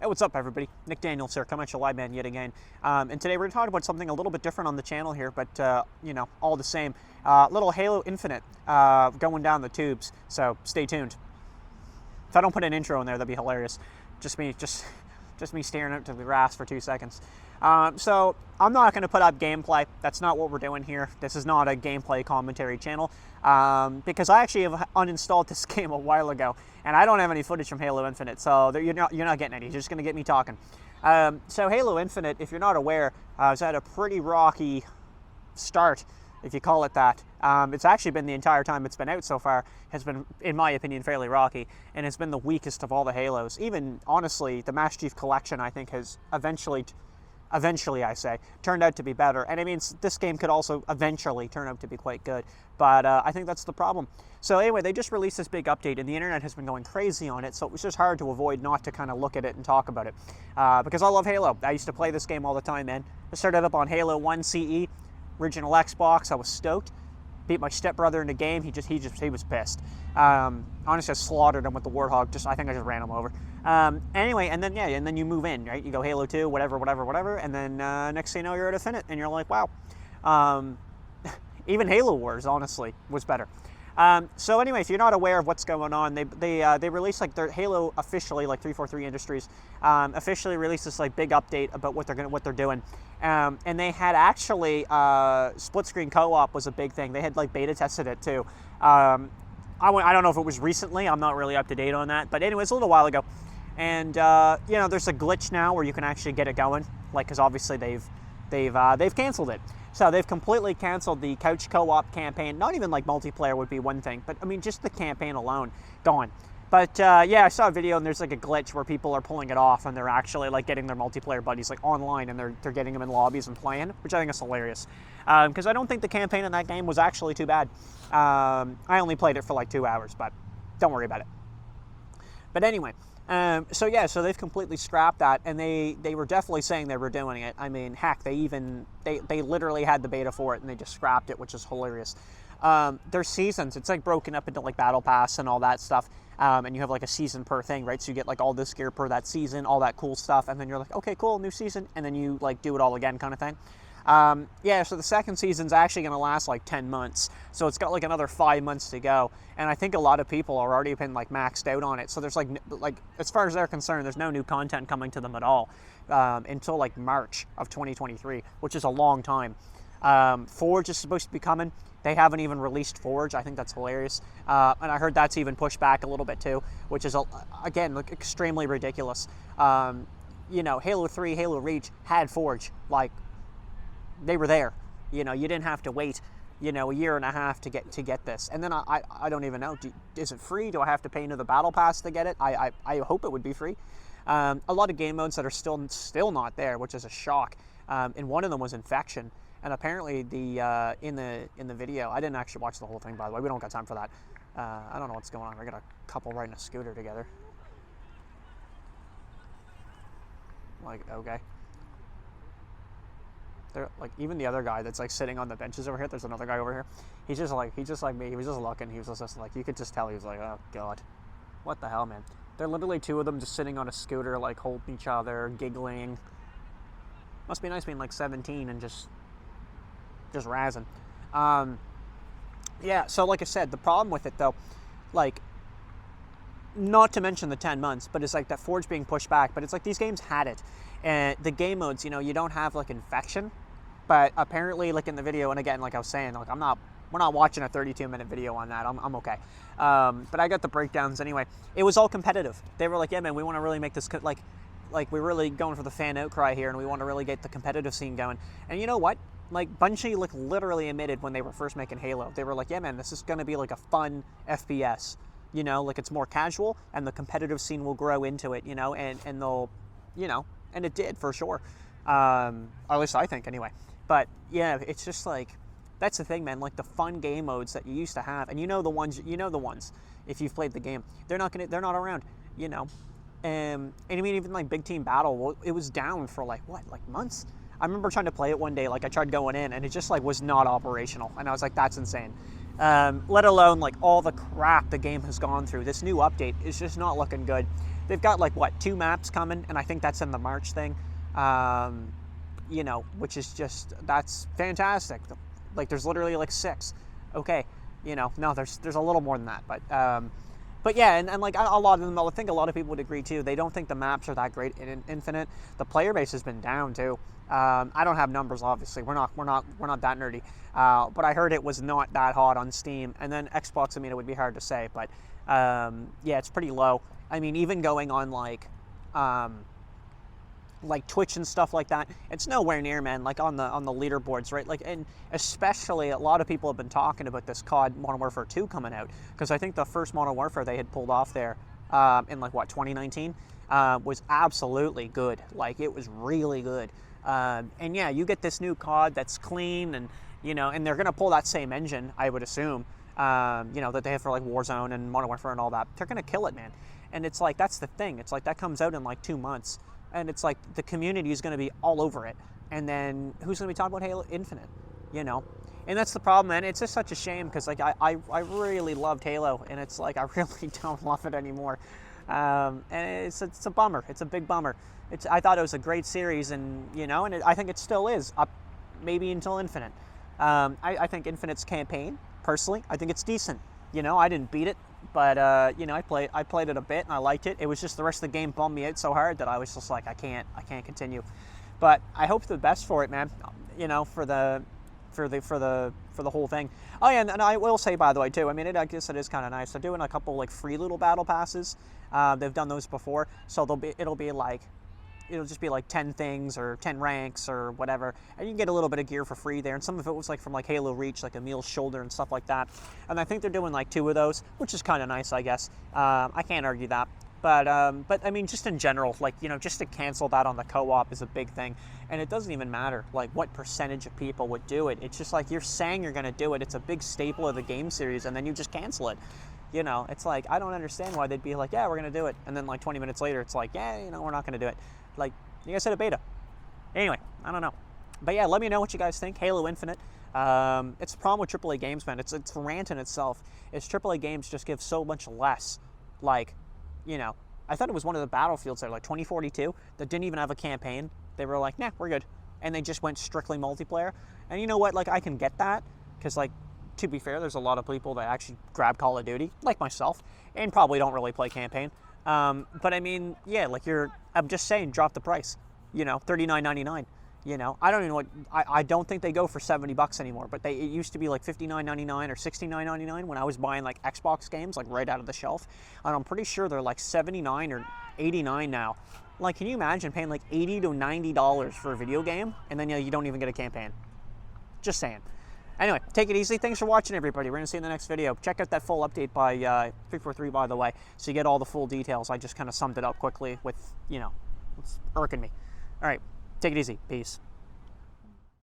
Hey, what's up, everybody? Nick Daniels here, coming at you live, man, yet again. And today we're going to talk about something a little bit different on the channel here, but, all the same. Little Halo Infinite going down the tubes, so stay tuned. If I don't put an intro in there, that'd be hilarious. Just me staring out to the grass for 2 seconds. So I'm not going to put up gameplay. That's not what we're doing here. This is not a gameplay commentary channel because I actually have uninstalled this game a while ago, and I don't have any footage from Halo Infinite, so you're not getting any. You're just going to get me talking. So Halo Infinite, if you're not aware, has had a pretty rocky start, if you call it that. It's actually been the entire time it's been out so far has been, in my opinion, fairly rocky, and it's been the weakest of all the Halos. Even, honestly, the Master Chief Collection, I think, has eventually, I say, turned out to be better. And I mean, this game could also eventually turn out to be quite good, but I think that's the problem. So anyway, they just released this big update, and the internet has been going crazy on it, so it was just hard to avoid not to kind of look at it and talk about it. Because I love Halo. I used to play this game all the time, man. I started up on Halo 1 CE, original Xbox. I was stoked. Beat my stepbrother in the game. He was pissed. Honestly, I slaughtered him with the Warthog. I think I just ran him over. Anyway, and then you move in, right? You go Halo 2, whatever, and then next thing you know, you're at Infinite, and you're like, wow. Even Halo Wars, honestly, was better. So anyway, if you're not aware of what's going on, they released like their Halo officially, like 343 Industries, officially released this like big update about what they're doing. And they had actually split screen co-op was a big thing. They had like beta tested it too. I don't know if it was recently. I'm not really up to date on that, but anyway, it's a little while ago. And there's a glitch now where you can actually get it going, like because obviously they've canceled it. So they've completely canceled the couch co-op campaign. Not even like multiplayer would be one thing, but I mean just the campaign alone, gone. But I saw a video and there's like a glitch where people are pulling it off and they're actually like getting their multiplayer buddies like online and they're getting them in lobbies and playing, which I think is hilarious. Because I don't think the campaign in that game was actually too bad. I only played it for like 2 hours, but don't worry about it. But anyway, so they've completely scrapped that, and they were definitely saying they were doing it. I mean, heck, they literally had the beta for it and they just scrapped it, which is hilarious. There's seasons. It's like broken up into like battle pass and all that stuff. And you have like a season per thing, right? So you get like all this gear per that season, all that cool stuff, and then you're like, okay, cool, new season, and then you like do it all again kind of thing. So the second season's actually going to last like 10 months. So it's got like another 5 months to go. And I think a lot of people are already been like maxed out on it. So there's like as far as they're concerned, there's no new content coming to them at all until like March of 2023, which is a long time. Forge is supposed to be coming. They haven't even released Forge. I think that's hilarious. And I heard that's even pushed back a little bit too, which is, again, like extremely ridiculous. Halo 3, Halo Reach had Forge. Like, they were there. You didn't have to wait, a year and a half to get this. And then I don't even know. Is it free? Do I have to pay into the Battle Pass to get it? I hope it would be free. A lot of game modes that are still not there, which is a shock. And one of them was Infection. And apparently in the video, I didn't actually watch the whole thing, by the way. We don't got time for that. I don't know what's going on. We got a couple riding a scooter together. Like, okay. They're like, even the other guy that's like sitting on the benches over here. There's another guy over here. He's just like me. He was just looking. He was just like, you could just tell he was like, oh god, what the hell, man. They're literally two of them just sitting on a scooter, like holding each other, giggling. Must be nice being like 17 and just razzing. So like I said, the problem with it though, like, not to mention the 10 months, but it's like that Forge being pushed back, but it's like these games had it. And the game modes, you don't have like Infection, but apparently like in the video, and again, like I was saying, like we're not watching a 32-minute video on that. I'm okay. But I got the breakdowns anyway. It was all competitive. They were like, yeah, man, we want to really make this like we're really going for the fan outcry here, and we want to really get the competitive scene going. And you know what? Like, Bungie literally admitted when they were first making Halo, they were like, yeah, man, this is going to be like a fun FPS, like it's more casual, and the competitive scene will grow into it, and they'll, and it did for sure. At least I think anyway. But yeah, it's just like, that's the thing, man, like the fun game modes that you used to have, and the ones, if you've played the game, they're not around, and I mean, even like Big Team Battle, well, it was down for like months. I remember trying to play it one day, like I tried going in, and it just like was not operational, and I was like, that's insane. Let alone like all the crap the game has gone through. This new update is just not looking good. they've got like what, 2 maps coming, and I think that's in the March thing. You know, which is just, that's fantastic. Like there's literally like 6. Okay, you know, no, there's a little more than that, but yeah, and like a lot of them, I think a lot of people would agree too. They don't think the maps are that great in Infinite. The player base has been down too. I don't have numbers, obviously. We're not that nerdy. But I heard it was not that hot on Steam, and then Xbox. I mean, it would be hard to say, but yeah, it's pretty low. I mean, even going on like Twitch and stuff like that, it's nowhere near, man, like on the leaderboards, right? Like, and especially a lot of people have been talking about this COD Modern Warfare 2 coming out, because I think the first Modern Warfare they had pulled off there in like what, 2019 was absolutely good. Like, it was really good. And yeah, you get this new COD that's clean, and you know, and they're gonna pull that same engine, I would assume, you know, that they have for like Warzone and Modern Warfare and all that. They're gonna kill it, man. And it's like, that's the thing. It's like that comes out in like 2 months. And it's like the community is going to be all over it. And then who's going to be talking about Halo Infinite, you know? And that's the problem, man. It's just such a shame, because like I really loved Halo, and it's like I really don't love it anymore. And it's a bummer. It's a big bummer. I thought it was a great series, and you know, and I think it still is, up maybe until Infinite. I think Infinite's campaign, personally, I think it's decent. You know, I didn't beat it, but you know, I played it a bit and I liked it. It was just the rest of the game bummed me out so hard that I was just like, I can't continue. But I hope the best for it, man. You know, for the whole thing. Oh yeah, and I will say, by the way, too, I mean, I guess it is kind of nice. They're doing a couple like free little battle passes. They've done those before, so it'll just be like 10 things or 10 ranks or whatever, and you can get a little bit of gear for free there. And some of it was like from like Halo Reach, like Emil's shoulder and stuff like that. And I think they're doing like 2 of those, which is kind of nice, I guess. I can't argue that. But I mean, just in general, like, you know, just to cancel that on the co-op is a big thing. And it doesn't even matter like what percentage of people would do it. It's just like, you're saying you're going to do it. It's a big staple of the game series, and then you just cancel it. You know, it's like, I don't understand why they'd be like, yeah, we're going to do it. And then like 20 minutes later, it's like, yeah, you know, we're not going to do it. Like, you guys said a beta. Anyway, I don't know. But yeah, let me know what you guys think. Halo Infinite. It's a problem with AAA games, man. It's a rant in itself. It's AAA games just give so much less. Like, you know, I thought it was one of the Battlefields there, like 2042, that didn't even have a campaign. They were like, nah, we're good. And they just went strictly multiplayer. And you know what? Like, I can get that, because, like, to be fair, there's a lot of people that actually grab Call of Duty, like myself, and probably don't really play campaign. But I mean, yeah, like I'm just saying, drop the price, you know, $39.99. You know, I don't even know what, I don't think they go for $70 anymore, but it used to be like $59.99 or $69.99 when I was buying like Xbox games, like right out of the shelf. And I'm pretty sure they're like $79 or $89 now. Like, can you imagine paying like $80 to $90 for a video game, and then, you know, you don't even get a campaign? Just saying. Anyway, take it easy. Thanks for watching, everybody. We're going to see you in the next video. Check out that full update by 343, by the way, so you get all the full details. I just kind of summed it up quickly with, you know, it's irking me. All right, take it easy. Peace.